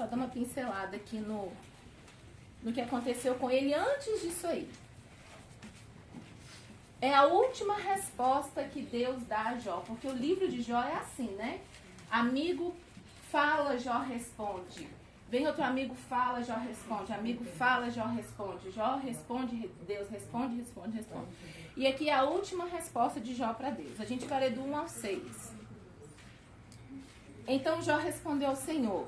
só dar uma pincelada aqui no que aconteceu com ele antes disso aí. É a última resposta que Deus dá a Jó, porque o livro de Jó é assim, né? Amigo fala, Jó responde. Vem outro amigo, fala, Jó responde. Amigo fala, Jó responde. Jó responde, Deus responde. E aqui é a última resposta de Jó para Deus. A gente vai ler do 1 ao 6. Então Jó respondeu ao Senhor: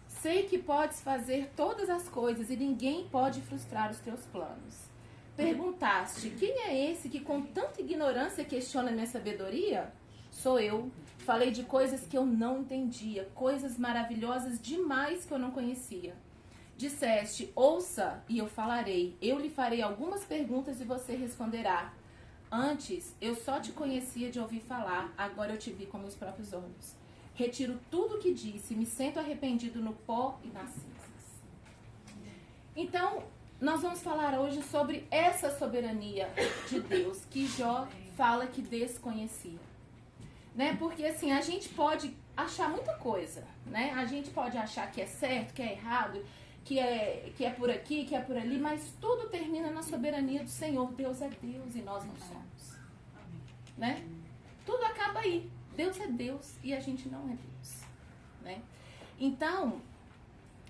sei que podes fazer todas as coisas e ninguém pode frustrar os teus planos. Perguntaste: quem é esse que com tanta ignorância questiona minha sabedoria? Sou eu. Falei de coisas que eu não entendia, coisas maravilhosas demais que eu não conhecia. Disseste: ouça e eu falarei. Eu lhe farei algumas perguntas e você responderá. Antes eu só te conhecia de ouvir falar, agora eu te vi com meus próprios olhos. Retiro tudo o que disse, me sinto arrependido no pó e nas cinzas. Então, nós vamos falar hoje sobre essa soberania de Deus que Jó fala que desconhecia. Né? Porque assim, a gente pode achar muita coisa, né? A gente pode achar que é certo, que é errado, que é por aqui, que é por ali, mas tudo termina na soberania do Senhor. Deus é Deus e nós não somos. Né? Tudo acaba aí. Deus é Deus e a gente não é Deus. Né? Então,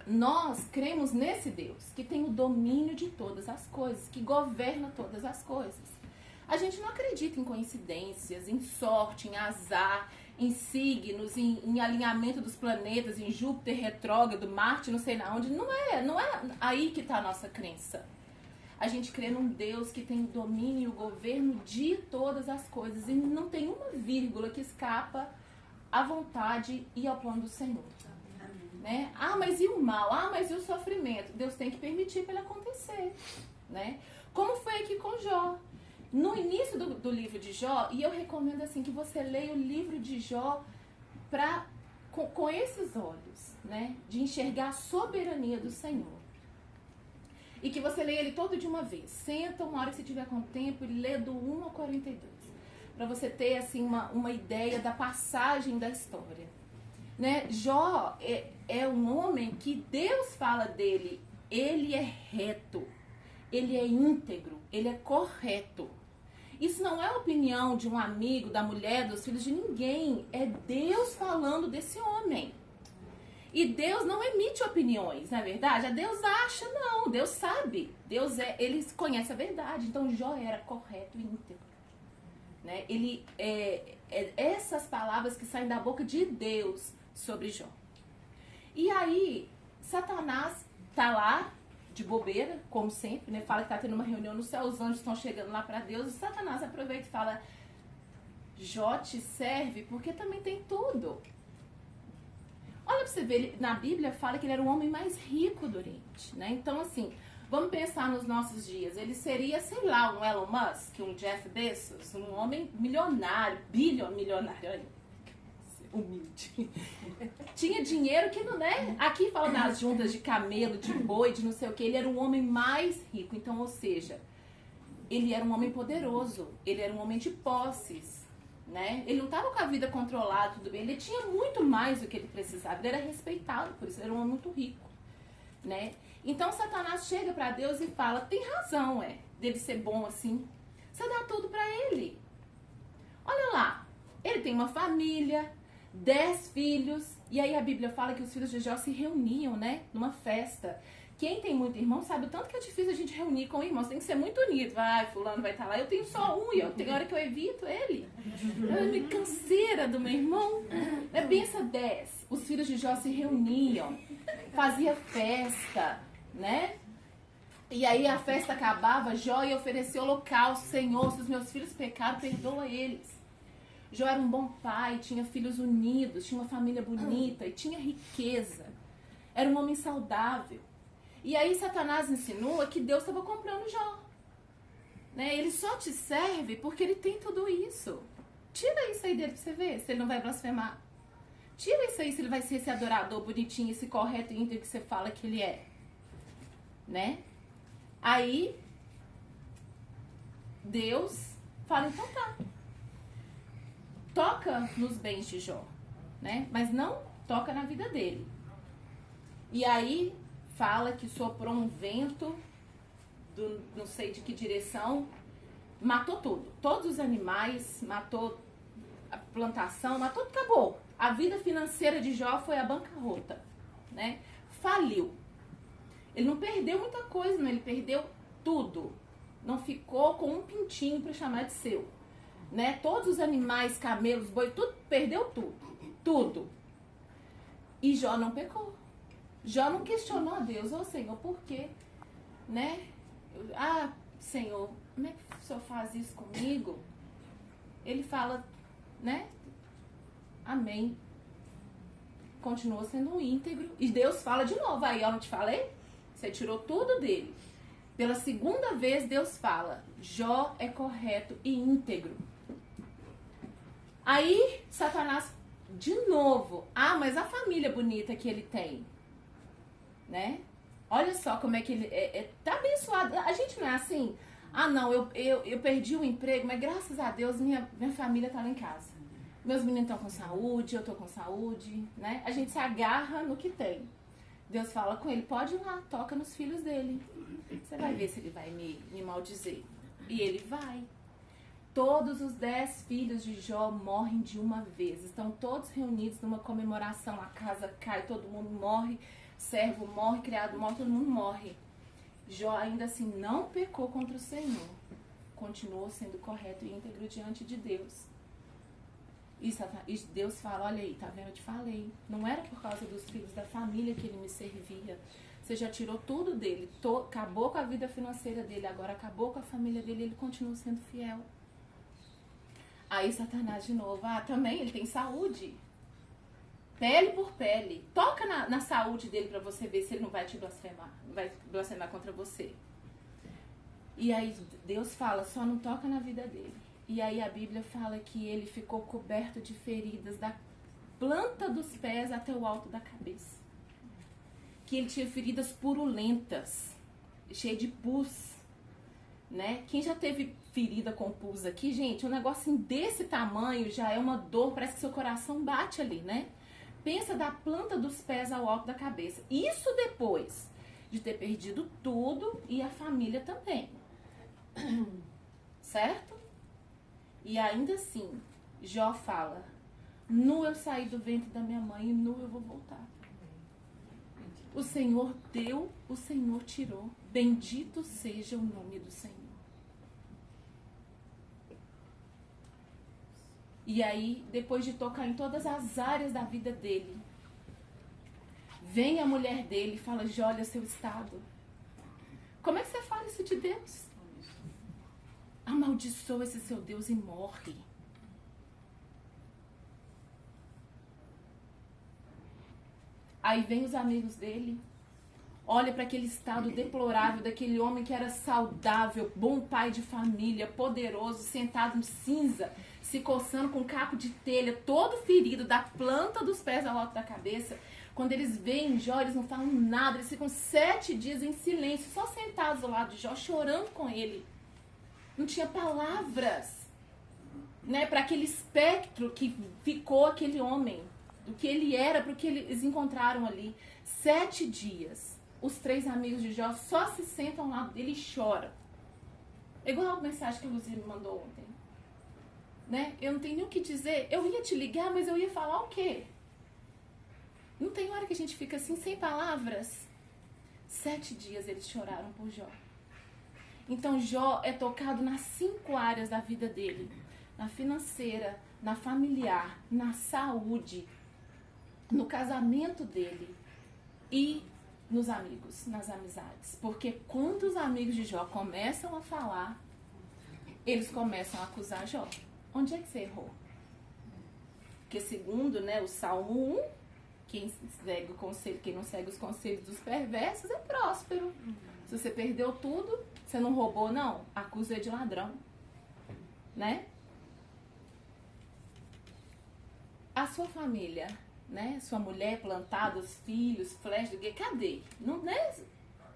nós cremos nesse Deus que tem o domínio de todas as coisas, que governa todas as coisas. A gente não acredita em coincidências, em sorte, em azar, em signos, em alinhamento dos planetas, em Júpiter retrógrado, Marte, não sei na onde. Não é aí que está a nossa crença. A gente crê num Deus que tem o domínio e o governo de todas as coisas e não tem uma vírgula que escapa à vontade e ao plano do Senhor. Né? Ah, mas e o mal? Ah, mas e o sofrimento? Deus tem que permitir para ele acontecer. Né? Como foi aqui com Jó? No início do livro de Jó, e eu recomendo assim que você leia o livro de Jó com esses olhos, né? De enxergar a soberania do Senhor. E que você leia ele todo de uma vez. Senta uma hora que você tiver com tempo e lê do 1 ao 42. Para você ter assim, uma ideia da passagem da história. Né? Jó é um homem que Deus fala dele. Ele é reto, ele é íntegro, ele é correto. Isso não é a opinião de um amigo, da mulher, dos filhos, de ninguém. É Deus falando desse homem. E Deus não emite opiniões, não é verdade? Deus acha, não. Deus sabe. Ele conhece a verdade. Então Jó era correto e íntegro. Né? Essas palavras que saem da boca de Deus sobre Jó. E aí, Satanás tá lá, de bobeira, como sempre, né? Fala que tá tendo uma reunião no céu, os anjos estão chegando lá para Deus, e Satanás aproveita e fala: Jó te serve porque também tem tudo. Olha pra você ver, na Bíblia fala que ele era o homem mais rico do Oriente, né? Então, assim, vamos pensar nos nossos dias. Ele seria, sei lá, um Elon Musk, um Jeff Bezos, um homem milionário, milionário, olha. Humilde. Tinha dinheiro que não, né? Aqui fala das juntas de camelo, de boi, de não sei o que. Ele era o homem mais rico. Então, ou seja, ele era um homem poderoso. Ele era um homem de posses, né? Ele não estava com a vida controlada, tudo bem. Ele tinha muito mais do que ele precisava. Ele era respeitado por isso. Ele era um homem muito rico, né? Então, Satanás chega para Deus e fala: tem razão, dele ser bom assim. Você dá tudo para ele. Olha lá. Ele tem uma família, 10 filhos, e aí a Bíblia fala que os filhos de Jó se reuniam, né, numa festa. Quem tem muito irmão sabe o tanto que é difícil a gente reunir com irmãos, tem que ser muito unido. Vai, fulano vai estar lá, eu tenho só um, e tem hora que eu evito ele. Eu me canseira do meu irmão. Pensa 10, os filhos de Jó se reuniam, fazia festa, né? E aí a festa acabava, Jó ia oferecer holocausto: Senhor, se os meus filhos pecaram, perdoa eles. Jó era um bom pai, tinha filhos unidos, tinha uma família bonita e tinha riqueza. Era um homem saudável. E aí Satanás insinua que Deus estava comprando Jó. Né? Ele só te serve porque ele tem tudo isso. Tira isso aí dele pra você ver se ele não vai blasfemar. Tira isso aí se ele vai ser esse adorador bonitinho, esse correto e íntegro que você fala que ele é. Né? Aí Deus fala: então tá. Toca nos bens de Jó, né? Mas não toca na vida dele. E aí fala que soprou um vento, não sei de que direção, matou tudo. Todos os animais, matou a plantação, matou, acabou. A vida financeira de Jó foi a bancarrota, né? Faliu. Ele não perdeu muita coisa, não. Ele perdeu tudo. Não ficou com um pintinho para chamar de seu, né? Todos os animais, camelos, boi, tudo, perdeu tudo. Tudo. E Jó não pecou. Jó não questionou a Deus. Ô Senhor, por quê? Né? Ah, Senhor, como é que o Senhor faz isso comigo? Ele fala, né? Amém. Continua sendo um íntegro. E Deus fala de novo. Aí, eu não te falei? Você tirou tudo dele. Pela segunda vez, Deus fala, Jó é correto e íntegro. Aí, Satanás, de novo, mas a família bonita que ele tem, né? Olha só como é que ele tá abençoado. A gente não é assim? Ah, não, eu perdi o emprego, mas graças a Deus minha família tá lá em casa. Meus meninos estão com saúde, eu tô com saúde, né? A gente se agarra no que tem. Deus fala com ele, pode ir lá, toca nos filhos dele. Você vai ver se ele vai me maldizer. E ele vai. Todos os 10 filhos de Jó morrem de uma vez. Estão todos reunidos numa comemoração. A casa cai, todo mundo morre. Servo morre, criado morre, todo mundo morre. Jó ainda assim não pecou contra o Senhor. Continuou sendo correto e íntegro diante de Deus. E Deus fala, olha aí, tá vendo? Eu te falei. Não era por causa dos filhos da família que ele me servia. Você já tirou tudo dele. Acabou com a vida financeira dele. Agora acabou com a família dele. Ele continua sendo fiel. Aí Satanás de novo. Também ele tem saúde. Pele por pele. Toca na saúde dele pra você ver se ele não vai te blasfemar. Não vai blasfemar contra você. E aí Deus fala, só não toca na vida dele. E aí a Bíblia fala que ele ficou coberto de feridas da planta dos pés até o alto da cabeça. Que ele tinha feridas purulentas, cheio de pus, né? Quem já teve ferida com pus aqui, gente, um negocinho desse tamanho já é uma dor, parece que seu coração bate ali, né? Pensa da planta dos pés ao alto da cabeça. Isso depois de ter perdido tudo e a família também. Certo? E ainda assim, Jó fala, nu eu saí do ventre da minha mãe e nu eu vou voltar. O Senhor deu, o Senhor tirou. Bendito seja o nome do Senhor. E aí, depois de tocar em todas as áreas da vida dele, vem a mulher dele e fala, Jó, olha seu estado. Como é que você fala isso de Deus? Amaldiçoa esse seu Deus e morre. Aí vem os amigos dele, olha para aquele estado deplorável daquele homem que era saudável, bom pai de família, poderoso, sentado em cinza, se coçando com um caco de telha, todo ferido, da planta dos pés ao alto da cabeça. Quando eles veem Jó, eles não falam nada, eles ficam 7 dias em silêncio, só sentados ao lado de Jó, chorando com ele. Não tinha palavras, né, para aquele espectro que ficou aquele homem, do que ele era, para o que eles encontraram ali. 7 dias, os 3 amigos de Jó só se sentam ao lado dele e choram. É igual a mensagem que o Luzia me mandou ontem. Né? Eu não tenho nem o que dizer. Eu ia te ligar, mas eu ia falar o quê? Não tem hora que a gente fica assim, sem palavras? 7 dias eles choraram por Jó. Então Jó é tocado nas 5 áreas da vida dele. Na financeira, na familiar, na saúde, no casamento dele e nos amigos, nas amizades. Porque quando os amigos de Jó começam a falar, eles começam a acusar Jó. Onde é que você errou? Porque segundo, né, o Salmo 1, quem não segue os conselhos dos perversos é próspero. Se você perdeu tudo, você não roubou, não, acusa de ladrão. Né? A sua família, né? Sua mulher plantada, os filhos, flecha, cadê? Não, né?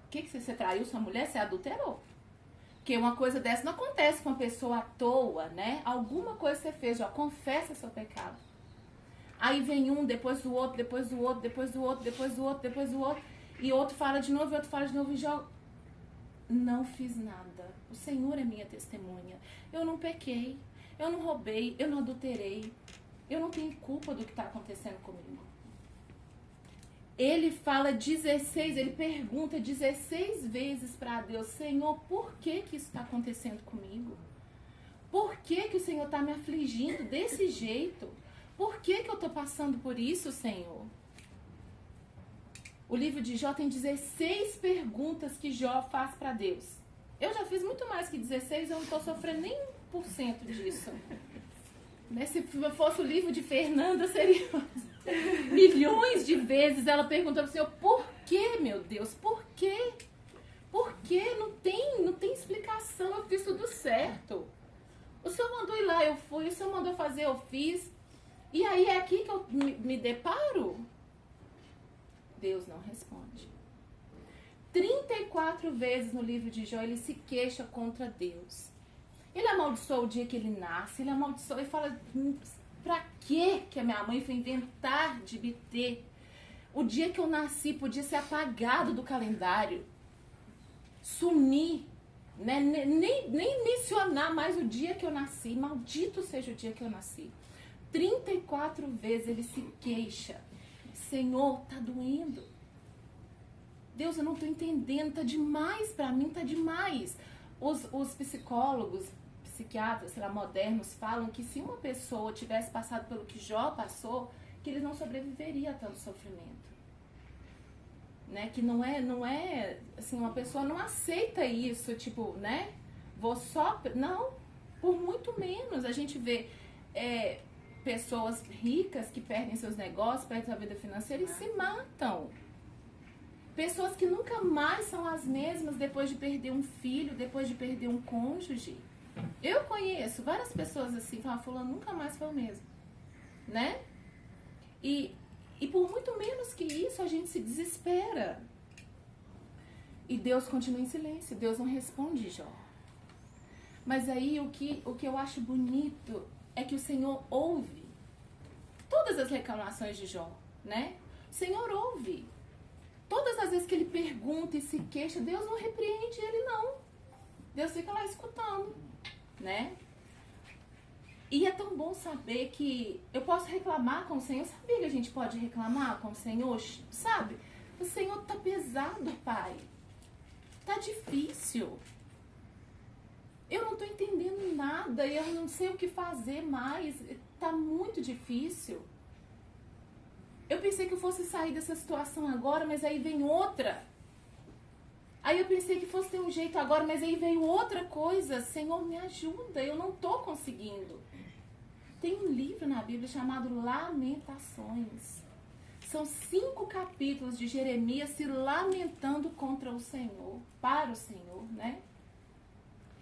O que você traiu sua mulher? Você adulterou. Porque uma coisa dessa não acontece com uma pessoa à toa, né? Alguma coisa você fez, ó, confessa seu pecado. Aí vem um, depois do outro, depois do outro, depois do outro, depois do outro, depois do outro. E outro fala de novo, e outro fala de novo, e já não fiz nada. O Senhor é minha testemunha. Eu não pequei, eu não roubei, eu não adulterei. Eu não tenho culpa do que está acontecendo comigo. Ele fala 16, ele pergunta 16 vezes para Deus, Senhor, por que que isso está acontecendo comigo? Por que que o Senhor está me afligindo desse jeito? Por que que eu estou passando por isso, Senhor? O livro de Jó tem 16 perguntas que Jó faz para Deus. Eu já fiz muito mais que 16, eu não estou sofrendo nem 1% disso. Se fosse o livro de Fernanda, seria milhões de vezes ela perguntando ao Senhor, por que, meu Deus, por quê? Por quê? Não tem explicação, eu fiz tudo certo. O Senhor mandou ir lá, eu fui, o Senhor mandou fazer, eu fiz. E aí é aqui que eu me deparo? Deus não responde. 34 vezes no livro de Jó ele se queixa contra Deus. Ele amaldiçoa o dia que ele nasce, ele amaldiçoa e fala, pra que a minha mãe foi inventar de me ter? O dia que eu nasci podia ser apagado do calendário, sumir, né? nem mencionar mais o dia que eu nasci, maldito seja o dia que eu nasci. 34 vezes ele se queixa, Senhor, tá doendo. Deus, eu não tô entendendo, tá demais pra mim, tá demais. Os psicólogos, psiquiatras, sei lá, modernos, falam que se uma pessoa tivesse passado pelo que Jó passou, que ele não sobreviveria a tanto sofrimento. Né? Que não é, assim, uma pessoa não aceita isso, tipo, né? Vou só... Não, por muito menos. A gente vê pessoas ricas que perdem seus negócios, perdem a vida financeira e se matam. Pessoas que nunca mais são as mesmas depois de perder um filho, depois de perder um cônjuge. Eu conheço várias pessoas assim, falam, fulano nunca mais foi o mesmo, né? E por muito menos que isso, a gente se desespera. E Deus continua em silêncio, Deus não responde Jó. Mas aí o que eu acho bonito é que o Senhor ouve todas as reclamações de Jó, né? O Senhor ouve. Todas as vezes que ele pergunta e se queixa, Deus não repreende ele, não. Deus fica lá escutando, né? E é tão bom saber que eu posso reclamar com o Senhor. Sabia que a gente pode reclamar com o Senhor? Sabe? O Senhor tá pesado, Pai. Tá difícil. Eu não tô entendendo nada e eu não sei o que fazer mais. Tá muito difícil. Eu pensei que eu fosse sair dessa situação agora, mas aí vem outra. Aí eu pensei que fosse ter um jeito agora, mas aí veio outra coisa. Senhor, me ajuda, eu não tô conseguindo. Tem um livro na Bíblia chamado Lamentações. São 5 capítulos de Jeremias se lamentando contra o Senhor, para o Senhor, né?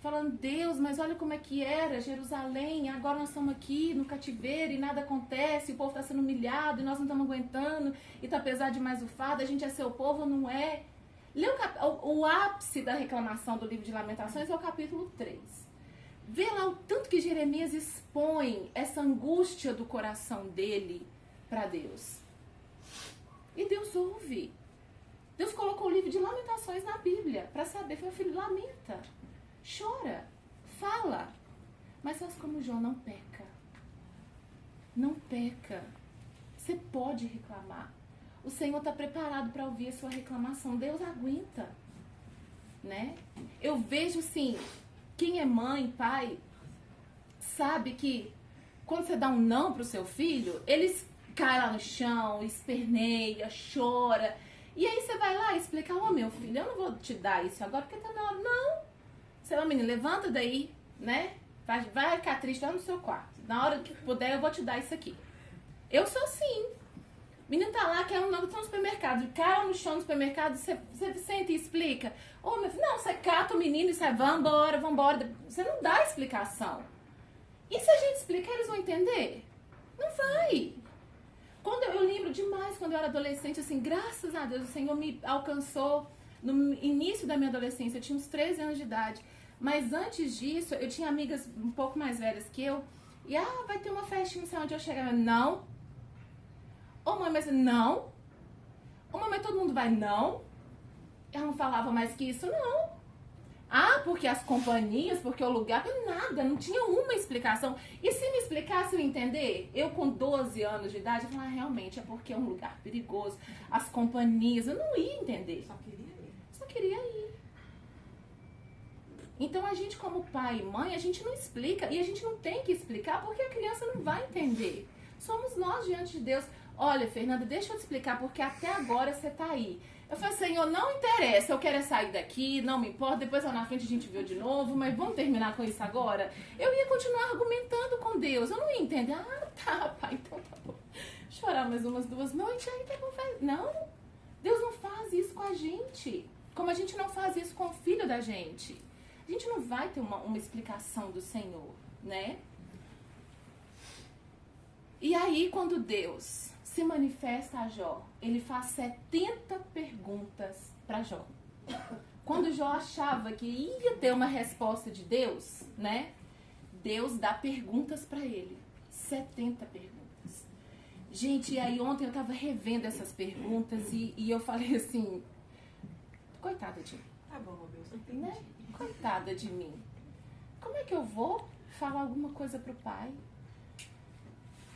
Falando, Deus, mas olha como é que era Jerusalém, agora nós estamos aqui no cativeiro e nada acontece, o povo está sendo humilhado e nós não estamos aguentando e está pesado demais o fardo, a gente é seu povo ou não é? Lê o ápice da reclamação do livro de Lamentações é o capítulo 3. Vê lá o tanto que Jeremias expõe essa angústia do coração dele para Deus. E Deus ouve. Deus colocou o livro de Lamentações na Bíblia para saber, meu filho, lamenta. Chora, fala, mas faz como Jó, não peca. Não peca. Você pode reclamar. O Senhor está preparado para ouvir a sua reclamação. Deus aguenta, né? Eu vejo, assim, quem é mãe, pai, sabe que quando você dá um não pro seu filho, eles caem lá no chão, esperneia, chora. E aí você vai lá explicar, meu filho, eu não vou te dar isso agora porque tá na hora. Não. Sei lá, menino, levanta daí, né? Vai ficar triste lá no seu quarto. Na hora que puder, eu vou te dar isso aqui. Eu sou assim. O menino tá lá, quer tá no supermercado. Cai lá no chão no supermercado, você senta e explica. Meu filho, não, você cata o menino e sai, vambora. Você não dá explicação. E se a gente explicar, eles vão entender? Não vai. Eu lembro demais, quando eu era adolescente, assim, graças a Deus, o Senhor me alcançou no início da minha adolescência. Eu tinha uns 13 anos de idade. Mas antes disso, eu tinha amigas um pouco mais velhas que eu. E, vai ter uma festinha, não sei onde eu chegava. Não. Ô mãe, mas não. Ô mãe, mas todo mundo vai, não. Ela não falava mais que isso, não. Ah, porque as companhias, porque o lugar, nada, não tinha uma explicação. E se me explicasse eu entender, eu com 12 anos de idade, eu falava, realmente, é porque é um lugar perigoso, as companhias, eu não ia entender. Só queria ir. Então a gente como pai e mãe, a gente não explica, e a gente não tem que explicar, porque a criança não vai entender. Somos nós diante de Deus. Olha, Fernanda, deixa eu te explicar, porque até agora você tá aí. Eu falei, Senhor, não interessa, eu quero sair daqui, não me importa, depois lá na frente a gente vê de novo, mas vamos terminar com isso agora? Eu ia continuar argumentando com Deus, eu não ia entender. Ah, tá, pai, então tá bom. Chorar mais umas 2 noites, aí tá bom. Não, Deus não faz isso com a gente, como a gente não faz isso com o filho da gente. A gente não vai ter uma explicação do Senhor, né? E aí, quando Deus se manifesta a Jó, ele faz 70 perguntas para Jó. Quando Jó achava que ia ter uma resposta de Deus, né? Deus dá perguntas para ele. 70 perguntas. Gente, e aí ontem eu tava revendo essas perguntas e eu falei assim, coitada de mim. Tá bom, meu Deus, Né? Coitada de mim. Como é que eu vou falar alguma coisa pro pai?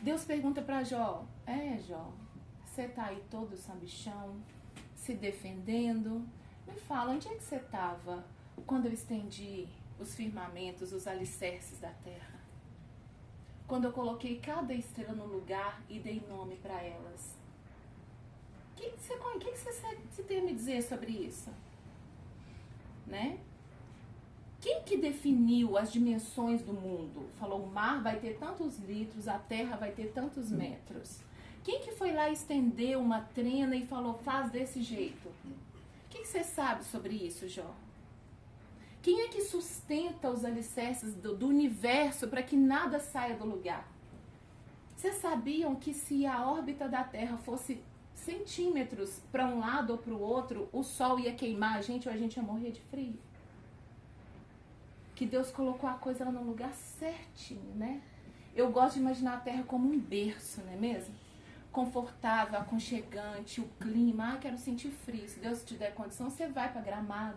Deus pergunta pra Jó, Jó, você tá aí todo sabichão, se defendendo? Me fala, onde é que você tava quando eu estendi os firmamentos, os alicerces da terra? Quando eu coloquei cada estrela no lugar e dei nome para elas? O que você tem a me dizer sobre isso? Né? Quem que definiu as dimensões do mundo? Falou, o mar vai ter tantos litros, a terra vai ter tantos metros. Quem que foi lá e estendeu uma trena e falou, faz desse jeito? O que você sabe sobre isso, Jó? Quem é que sustenta os alicerces do universo para que nada saia do lugar? Vocês sabiam que se a órbita da Terra fosse centímetros para um lado ou para o outro, o Sol ia queimar a gente ou a gente ia morrer de frio? Que Deus colocou a coisa lá no lugar certinho, né? Eu gosto de imaginar a Terra como um berço, não é mesmo? Confortável, aconchegante, o clima. Ah, quero sentir frio. Se Deus te der condição, você vai para Gramado.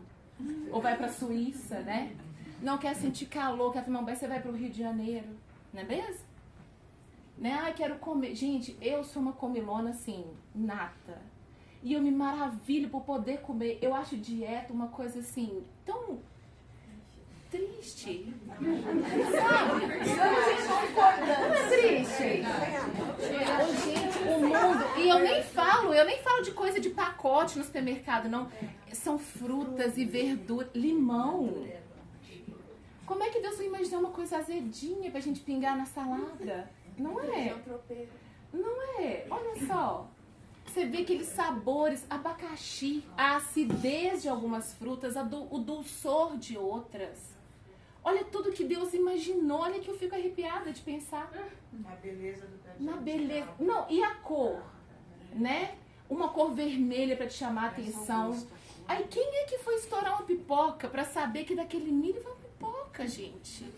Ou vai para Suíça, né? Não quer sentir calor, quer tomar um banho, você vai para o Rio de Janeiro. Não é mesmo? Né? Ah, quero comer. Gente, eu sou uma comilona, assim, nata. E eu me maravilho por poder comer. Eu acho dieta uma coisa, assim, tão triste. Sabe? Não é triste? Gente, o mundo... E eu nem falo de coisa de pacote no supermercado, não. São frutas e verduras. Limão. Como é que Deus vai imaginar uma coisa azedinha pra gente pingar na salada? Não é? Não é? Olha só. Você vê aqueles sabores, abacaxi, a acidez de algumas frutas, o dulçor de outras. Olha tudo que Deus imaginou. Olha que eu fico arrepiada de pensar. Na beleza do pé de Na beleza. Não, e a cor, né? Uma cor vermelha pra te chamar a atenção. Aí quem é que foi estourar uma pipoca pra saber que daquele milho vai uma pipoca, gente?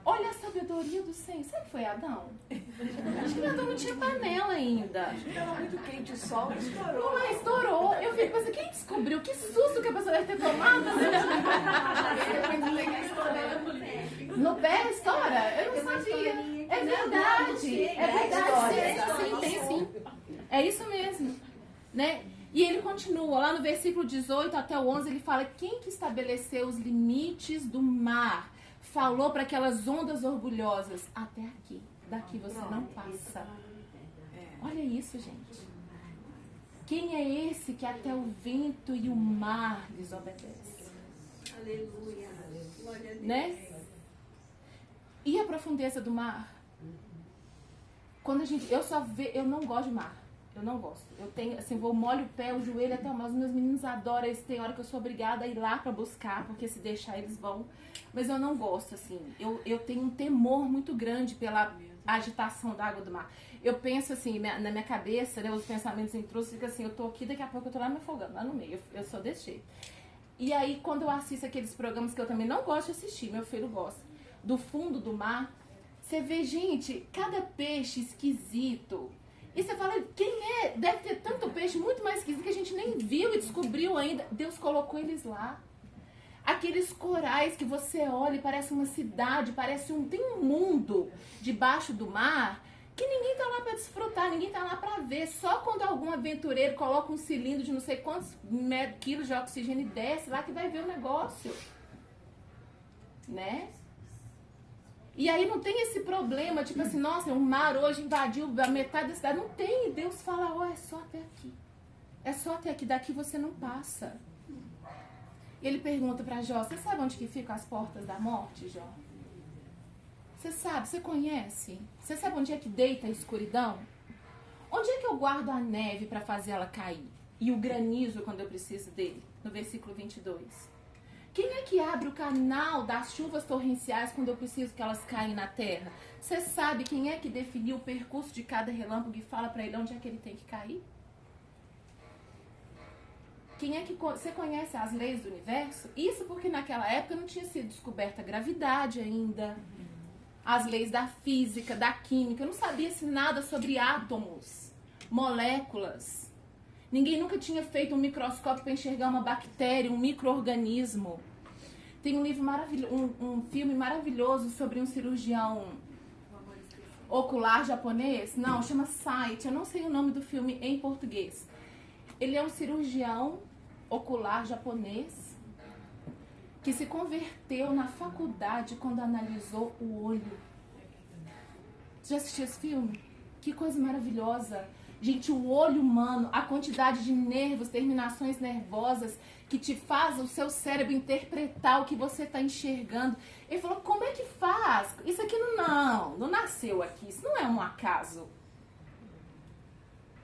Olha a sabedoria do Senhor. Sabe que foi Adão? Acho que Adão não tinha panela ainda. Estava muito quente o sol, estourou. Não, mas estourou. Eu fico pensando, quem descobriu? Que susto que a pessoa deve ter tomado. No pé estoura? Eu não sabia. É verdade. É verdade. Sim, tem sim. É isso mesmo. Né? E ele continua, lá no versículo 18 até o 11, ele fala, quem que estabeleceu os limites do mar? Falou para aquelas ondas orgulhosas, até aqui, daqui você não passa. Olha isso, gente. Quem é esse que até o vento e o mar desobedece? Aleluia. Glória a Deus. Né? E a profundeza do mar? Quando a gente, eu não gosto de mar. Eu não gosto. Eu tenho, assim, vou molho o pé, o joelho até o mar. Os meus meninos adoram isso. Tem hora que eu sou obrigada a ir lá pra buscar, porque se deixar eles vão. Mas eu não gosto, assim. Eu tenho um temor muito grande pela agitação da água do mar. Eu penso assim, na minha cabeça, né, os pensamentos intrusos ficam assim, eu tô aqui, daqui a pouco eu tô lá me afogando, lá no meio. Eu sou desse jeito. E aí, quando eu assisto aqueles programas que eu também não gosto de assistir, meu filho gosta, do fundo do mar, você vê, gente, cada peixe esquisito. E você fala, quem é? Deve ter tanto peixe, muito mais esquisito, que a gente nem viu e descobriu ainda. Deus colocou eles lá. Aqueles corais que você olha e parece uma cidade, tem um mundo debaixo do mar que ninguém tá lá para desfrutar, ninguém tá lá para ver. Só quando algum aventureiro coloca um cilindro de não sei quantos quilos de oxigênio e desce lá que vai ver o negócio. Né? E aí não tem esse problema, tipo assim, nossa, o mar hoje invadiu a metade da cidade. Não tem. Deus fala, ó, é só até aqui. É só até aqui, daqui você não passa. E ele pergunta pra Jó, você sabe onde que ficam as portas da morte, Jó? Você sabe, você conhece? Você sabe onde é que deita a escuridão? Onde é que eu guardo a neve para fazer ela cair? E o granizo quando eu preciso dele? No versículo 22. Quem é que abre o canal das chuvas torrenciais quando eu preciso que elas caem na terra? Você sabe quem é que definiu o percurso de cada relâmpago e fala para ele onde é que ele tem que cair? Quem é que você conhece as leis do universo? Isso porque naquela época não tinha sido descoberta a gravidade ainda, as leis da física, da química, não sabia-se nada sobre átomos, moléculas. Ninguém nunca tinha feito um microscópio para enxergar uma bactéria, um micro-organismo. Tem um livro maravilhoso, um filme maravilhoso sobre um cirurgião ocular japonês. Não, chama Sight. Eu não sei o nome do filme em português. Ele é um cirurgião ocular japonês que se converteu na faculdade quando analisou o olho. Você já assistiu esse filme? Que coisa maravilhosa. Gente, o olho humano, a quantidade de nervos, terminações nervosas que te faz o seu cérebro interpretar o que você está enxergando. Ele falou, como é que faz? Isso aqui não nasceu aqui, isso não é um acaso.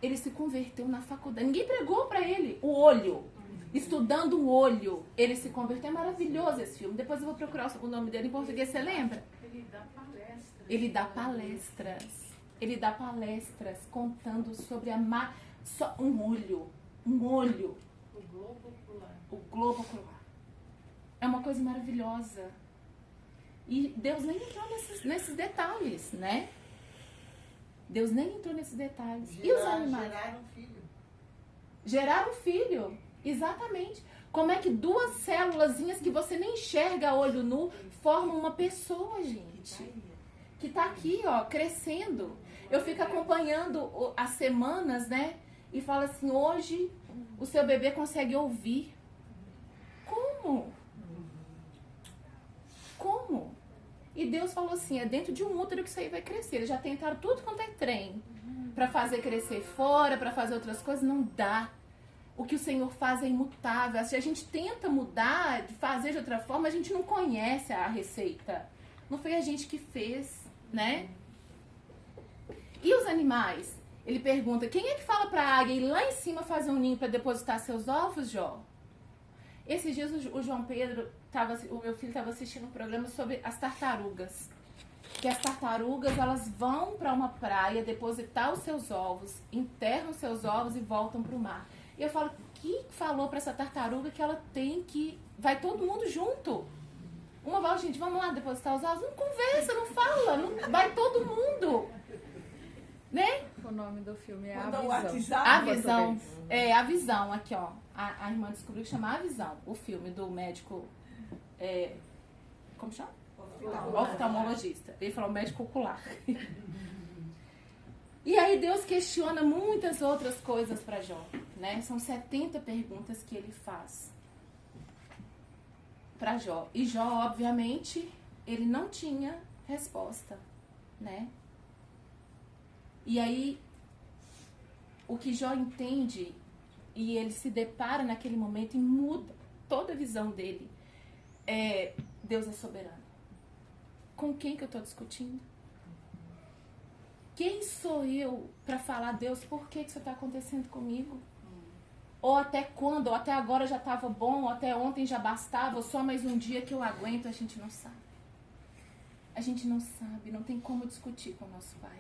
Ele se converteu na faculdade. Ninguém pregou para ele o olho. Estudando o olho. Ele se converteu. É maravilhoso esse filme. Depois eu vou procurar o nome dele em português. Você lembra? Ele dá palestras. Ele dá palestras. Ele dá palestras contando sobre só um olho. Um olho. O globo ocular. O globo ocular. É uma coisa maravilhosa. E Deus nem entrou nesses detalhes, né? Deus nem entrou nesses detalhes. E os animais? Geraram um filho. Geraram um filho. Exatamente. Como é que duas célulazinhas que você nem enxerga a olho nu formam uma pessoa, gente? Que tá aqui, ó, crescendo. Eu fico acompanhando as semanas, né? E falo assim, hoje o seu bebê consegue ouvir. Como? Como? E Deus falou assim, é dentro de um útero que isso aí vai crescer. Eles já tentaram tudo quanto é trem. Pra fazer crescer fora, pra fazer outras coisas, não dá. O que o Senhor faz é imutável. Se a gente tenta mudar, de fazer de outra forma, a gente não conhece a receita. Não foi a gente que fez, né? E os animais? Ele pergunta, quem é que fala pra águia ir lá em cima fazer um ninho pra depositar seus ovos, Jó? Esses dias o João Pedro, o meu filho estava assistindo um programa sobre as tartarugas. Que as tartarugas, elas vão para uma praia depositar os seus ovos, enterram os seus ovos e voltam para o mar. E eu falo, que falou para essa tartaruga que ela tem que... Vai todo mundo junto. Uma fala, gente, vamos lá depositar os ovos? Não conversa, não fala, não... vai todo mundo. Né? O nome do filme é Manda A o Visão. WhatsApp. A Visão. É, A Visão, aqui, ó. A irmã descobriu que chama A Visão. O filme do médico... como chama? Oftalmologista. Ele falou médico ocular. E aí Deus questiona muitas outras coisas para Jó, né? São 70 perguntas que ele faz para Jó. E Jó, obviamente, ele não tinha resposta, né? E aí, o que Jó entende, e ele se depara naquele momento e muda toda a visão dele, Deus é soberano. Com quem que eu estou discutindo? Quem sou eu para falar, Deus, por que isso está acontecendo comigo? Ou até quando? Ou até agora já estava bom? Ou até ontem já bastava? Ou só mais um dia que eu aguento? A gente não sabe. A gente não sabe. Não tem como discutir com o nosso Pai.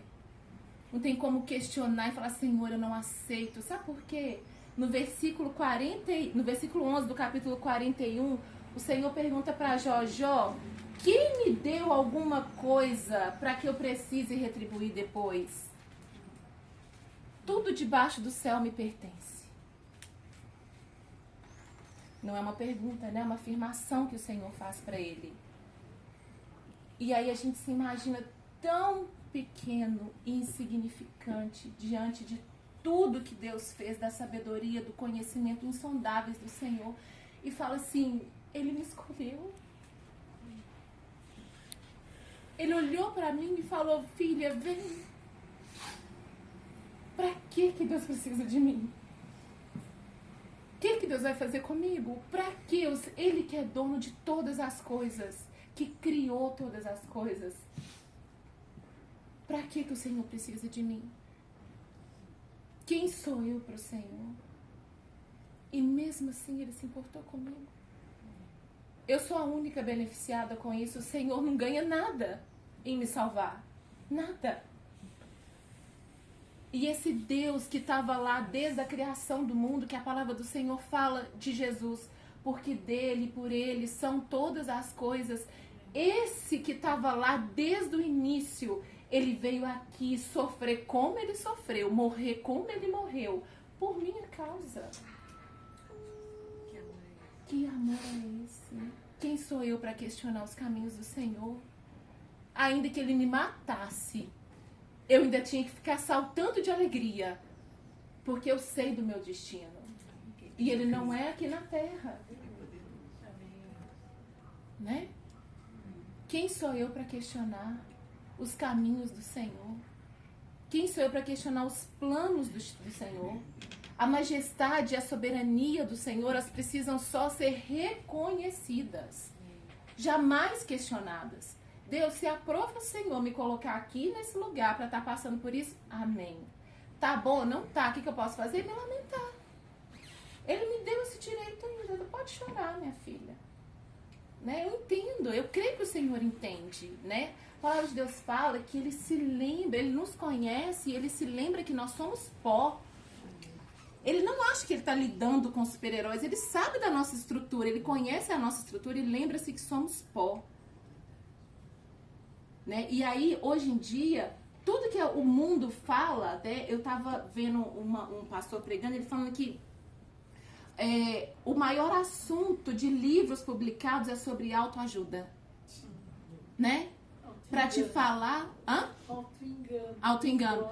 Não tem como questionar e falar, Senhor, eu não aceito. Sabe por quê? No versículo 11 do capítulo 41, o Senhor pergunta para Jó, Jó, quem me deu alguma coisa para que eu precise retribuir depois? Tudo debaixo do céu me pertence. Não é uma pergunta, né? É uma afirmação que o Senhor faz para ele. E aí a gente se imagina tão pequeno e insignificante diante de tudo que Deus fez, da sabedoria, do conhecimento insondáveis do Senhor. E fala assim, ele me escolheu. Ele olhou para mim e falou, filha, vem. Para que Deus precisa de mim? O que Deus vai fazer comigo? Para que? Ele que é dono de todas as coisas, que criou todas as coisas. Para que o Senhor precisa de mim? Quem sou eu para o Senhor? E mesmo assim ele se importou comigo. Eu sou a única beneficiada com isso. O Senhor não ganha nada em me salvar. Nada. E esse Deus que estava lá desde a criação do mundo, que a palavra do Senhor fala de Jesus, porque dele, por ele, são todas as coisas. Esse que estava lá desde o início, ele veio aqui sofrer como ele sofreu, morrer como ele morreu, por minha causa. Que amor é esse? Quem sou eu para questionar os caminhos do Senhor? Ainda que ele me matasse, eu ainda tinha que ficar saltando de alegria, porque eu sei do meu destino. E ele não é aqui na terra. Né? Quem sou eu para questionar os caminhos do Senhor? Quem sou eu para questionar os planos do Senhor? A majestade e a soberania do Senhor, elas precisam só ser reconhecidas, jamais questionadas. Deus, se aprova o Senhor me colocar aqui nesse lugar para estar passando por isso, amém. Tá bom, não tá, o que eu posso fazer? Me lamentar. Ele me deu esse direito ainda, não pode chorar, minha filha. Né? Eu entendo, eu creio que o Senhor entende, né? A palavra de Deus fala que ele se lembra, ele nos conhece e ele se lembra que nós somos pó. Ele não acha que ele está lidando com super-heróis, ele sabe da nossa estrutura, ele conhece a nossa estrutura e lembra-se que somos pó. Né? E aí, hoje em dia, tudo que o mundo fala, né? Eu estava vendo um pastor pregando, ele falando que o maior assunto de livros publicados é sobre autoajuda. Né? Para te falar... Autoengano.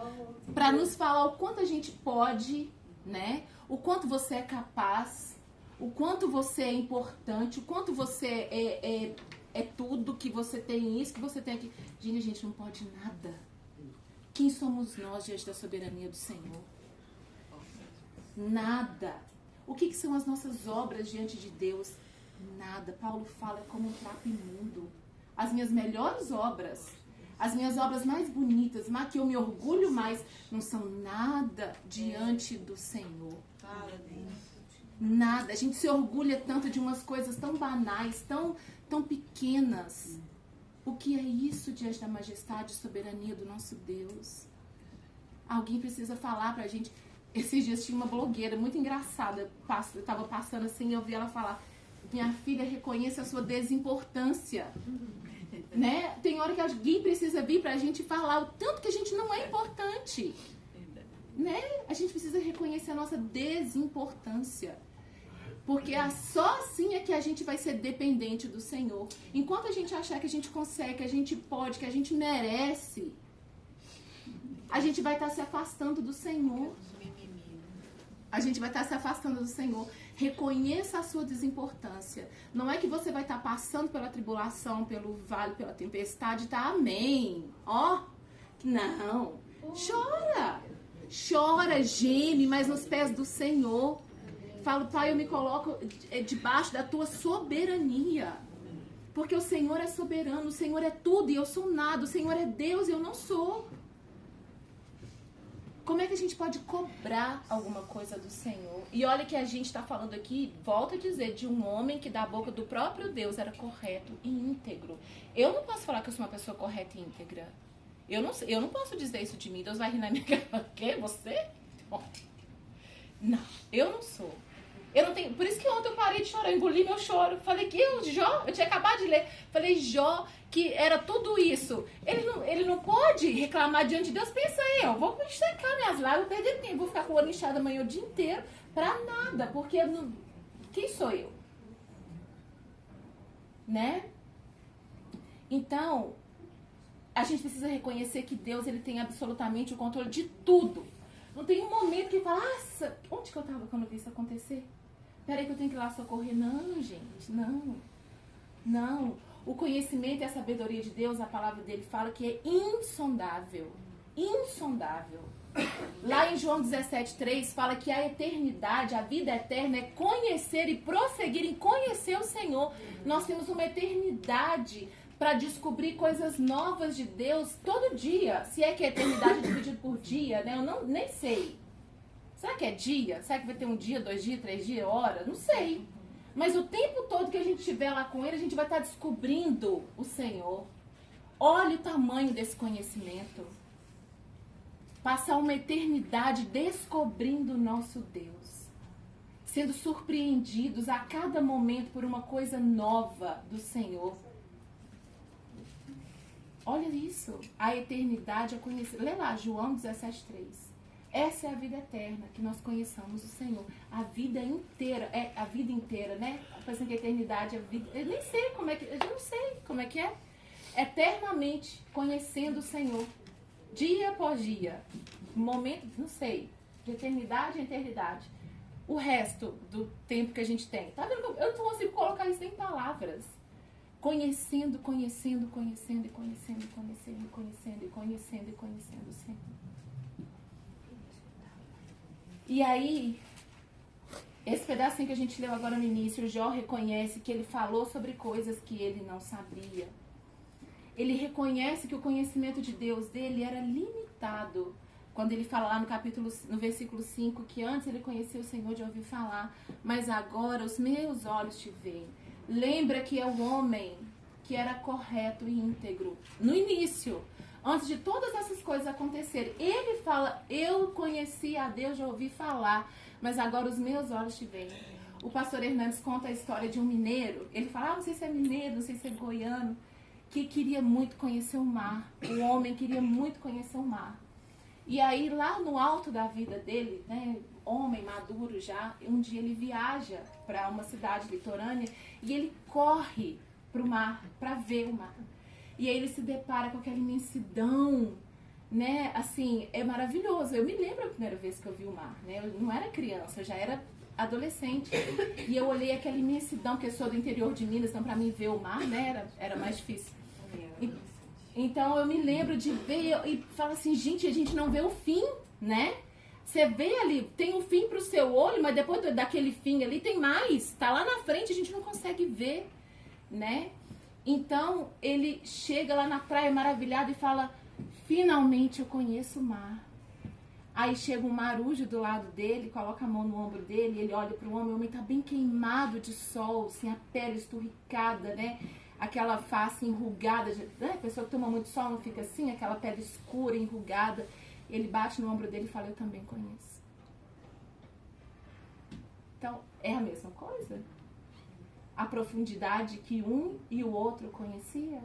Para nos falar o quanto a gente pode, né? O quanto você é capaz, o quanto você é importante, o quanto você é tudo, que você tem isso, que você tem aquilo. Gente, a gente não pode nada. Quem somos nós diante da soberania do Senhor? Nada. O que são as nossas obras diante de Deus? Nada. Paulo fala, é como um trapo imundo. As minhas melhores obras, as minhas obras mais bonitas, que eu me orgulho mais, não são nada diante do Senhor. Nada. A gente se orgulha tanto de umas coisas tão banais, tão pequenas. O que é isso diante da majestade e soberania do nosso Deus? Alguém precisa falar pra gente. Esses dias tinha uma blogueira muito engraçada, eu tava passando assim e eu vi ela falar, minha filha, reconheça a sua desimportância. Né? Tem hora que alguém precisa vir pra gente falar o tanto que a gente não é importante. Né? A gente precisa reconhecer a nossa desimportância. Porque só assim é que a gente vai ser dependente do Senhor. Enquanto a gente achar que a gente consegue, que a gente pode, que a gente merece, a gente vai estar se afastando do Senhor. A gente vai estar se afastando do Senhor. Reconheça a sua desimportância. Não é que você vai estar passando pela tribulação, pelo vale, pela tempestade, tá? Amém. Ó, não. Chora. Chora, geme, mas nos pés do Senhor. Falo, Pai, eu me coloco debaixo da tua soberania. Porque o Senhor é soberano, o Senhor é tudo e eu sou nada. O Senhor é Deus e eu não sou. Como é que a gente pode cobrar alguma coisa do Senhor? E olha que a gente está falando aqui, volto a dizer, de um homem que da boca do próprio Deus era correto e íntegro. Eu não posso falar que eu sou uma pessoa correta e íntegra. Eu não posso dizer isso de mim. Deus vai rir na minha cara. O quê? Você? Não, eu não sou. Eu não tenho... Por isso que ontem eu parei de chorar, engoli meu choro. Falei que Jó, eu tinha acabado de ler. Falei, Jó, que era tudo isso. Ele não pode reclamar diante de Deus. Pensa aí, eu vou secar minhas lágrimas, perder tempo. Vou ficar com o olho inchado amanhã o dia inteiro pra nada. Porque quem sou eu? Né? Então, a gente precisa reconhecer que Deus, ele tem absolutamente o controle de tudo. Não tem um momento que fala, nossa, onde que eu tava quando eu vi isso acontecer? Peraí que eu tenho que ir lá socorrer. Não, gente, não. Não. O conhecimento e a sabedoria de Deus, a palavra dele fala que é insondável. Insondável. Lá em João 17,3 fala que a eternidade, a vida eterna é conhecer e prosseguir em conhecer o Senhor. Nós temos uma eternidade para descobrir coisas novas de Deus todo dia. Se é que a eternidade é dividida por dia, né? Eu nem sei. Será que é dia? Será que vai ter um dia, 2 dias, 3 dias, hora? Não sei. Mas o tempo todo que a gente estiver lá com ele, a gente vai estar descobrindo o Senhor. Olha o tamanho desse conhecimento. Passar uma eternidade descobrindo o nosso Deus. Sendo surpreendidos a cada momento por uma coisa nova do Senhor. Olha isso. A eternidade é conhecer. Lê lá, João 17,3. Essa é a vida eterna, que nós conheçamos o Senhor. A vida inteira, né? Pensando que a eternidade é a vida. Eu nem sei como é que. Eu não sei como é que é. Eternamente conhecendo o Senhor. Dia após dia. Momento, não sei. De eternidade em eternidade. O resto do tempo que a gente tem. Tá vendo? Eu não consigo colocar isso em palavras. Conhecendo o Senhor. E aí, esse pedacinho que a gente leu agora no início, o Jó reconhece que ele falou sobre coisas que ele não sabia. Ele reconhece que o conhecimento de Deus dele era limitado. Quando ele fala lá no versículo 5, que antes ele conhecia o Senhor de ouvir falar, mas agora os meus olhos te veem. Lembra que é o homem que era correto e íntegro. No início, antes de todas essas coisas acontecerem, ele fala, eu conheci a Deus, já ouvi falar, mas agora os meus olhos te veem. O pastor Hernandes conta a história de um mineiro. Ele fala, não sei se é mineiro, não sei se é goiano, que queria muito conhecer o mar. O homem queria muito conhecer o mar. E aí, lá no alto da vida dele, né, homem maduro já, um dia ele viaja para uma cidade litorânea e ele corre para o mar, para ver o mar. E aí ele se depara com aquela imensidão, né? Assim, é maravilhoso. Eu me lembro a primeira vez que eu vi o mar, né? Eu não era criança, eu já era adolescente. E eu olhei aquela imensidão, porque eu sou do interior de Minas, então para mim ver o mar, né, era mais difícil. Então eu me lembro de ver e falo assim, gente, a gente não vê o fim, né? Você vê ali, tem um fim pro seu olho, mas depois daquele fim ali tem mais. Tá lá na frente, a gente não consegue ver, né? Então, ele chega lá na praia maravilhado e fala, finalmente eu conheço o mar. Aí chega um marujo do lado dele, coloca a mão no ombro dele, ele olha para o homem tá bem queimado de sol, assim, a pele esturricada, né? Aquela face enrugada, né? A pessoa que toma muito sol não fica assim, aquela pele escura, enrugada. Ele bate no ombro dele e fala, eu também conheço. Então, é a mesma coisa? A profundidade que um e o outro conhecia?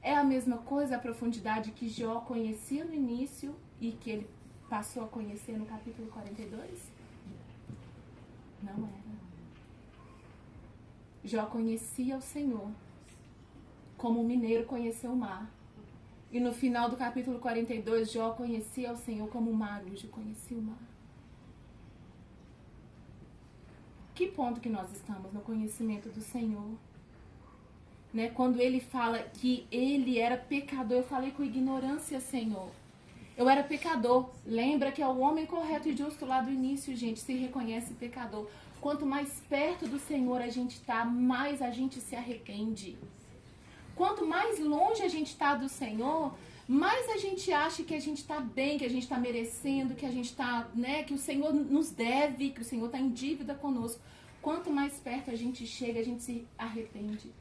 É a mesma coisa a profundidade que Jó conhecia no início e que ele passou a conhecer no capítulo 42? Não era. Jó conhecia o Senhor como o mineiro conheceu o mar. E no final do capítulo 42, Jó conhecia o Senhor como o marujo conhecia o mar. Que ponto que nós estamos no conhecimento do Senhor? Né? Quando ele fala que ele era pecador, eu falei com ignorância, Senhor. Eu era pecador. Lembra que é o homem correto e justo lá do início, gente, se reconhece pecador. Quanto mais perto do Senhor a gente está, mais a gente se arrepende. Quanto mais longe a gente está do Senhor, mais a gente acha que a gente está bem, que a gente está merecendo, que a gente está, né, que o Senhor nos deve, que o Senhor está em dívida conosco. Quanto mais perto a gente chega, a gente se arrepende.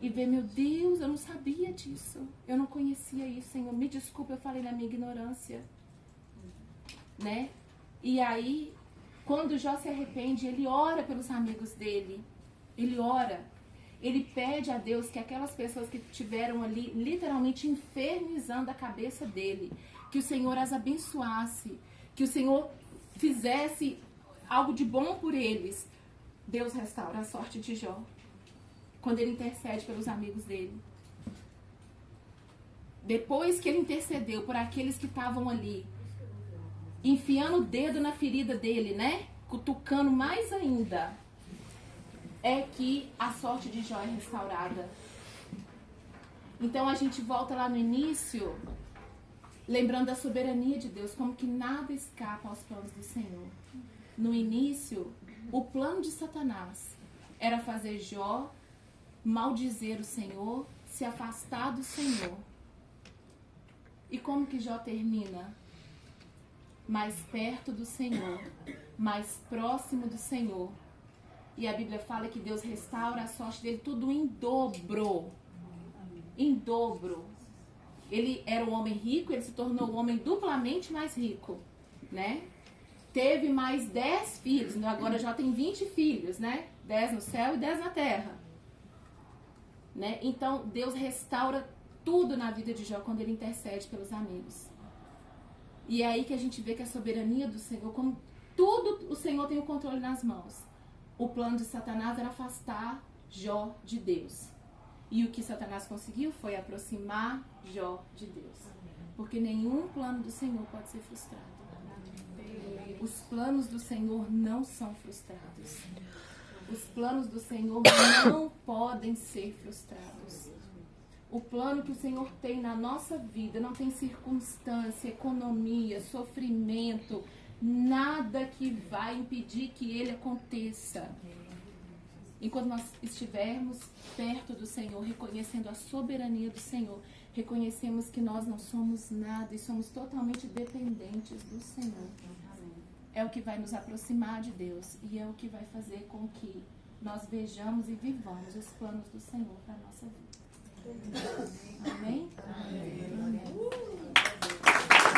E vê, meu Deus, eu não sabia disso. Eu não conhecia isso, Senhor. Me desculpa, eu falei na minha ignorância. Né? E aí, Quando Jó se arrepende, ele ora pelos amigos dele. Ele ora. Ele pede a Deus que aquelas pessoas que estiveram ali literalmente infernizando a cabeça dele, que o Senhor as abençoasse, que o Senhor fizesse algo de bom por eles. Deus restaura a sorte de Jó quando ele intercede pelos amigos dele. Depois que ele intercedeu por aqueles que estavam ali, enfiando o dedo na ferida dele, né? Cutucando mais ainda, é que a sorte de Jó é restaurada. Então a gente volta lá no início, lembrando da soberania de Deus, como que nada escapa aos planos do Senhor. No início, o plano de Satanás era fazer Jó maldizer o Senhor, se afastar do Senhor. E como que Jó termina? Mais perto do Senhor, mais próximo do Senhor. E a Bíblia fala que Deus restaura a sorte dele tudo em dobro. Em dobro. Ele era um homem rico, ele se tornou um homem duplamente mais rico, né? Teve mais 10 filhos, agora já tem 20 filhos, né? 10 no céu e 10 na terra. Né? Então, Deus restaura tudo na vida de Jó quando ele intercede pelos amigos. E é aí que a gente vê que a soberania do Senhor, como tudo o Senhor tem o controle nas mãos. O plano de Satanás era afastar Jó de Deus. E o que Satanás conseguiu foi aproximar Jó de Deus. Porque nenhum plano do Senhor pode ser frustrado. Os planos do Senhor não são frustrados. Os planos do Senhor não podem ser frustrados. O plano que o Senhor tem na nossa vida não tem circunstância, economia, sofrimento, nada que vai impedir que ele aconteça. Enquanto nós estivermos perto do Senhor, reconhecendo a soberania do Senhor, reconhecemos que nós não somos nada e somos totalmente dependentes do Senhor. É o que vai nos aproximar de Deus e é o que vai fazer com que nós vejamos e vivamos os planos do Senhor para a nossa vida. Amém?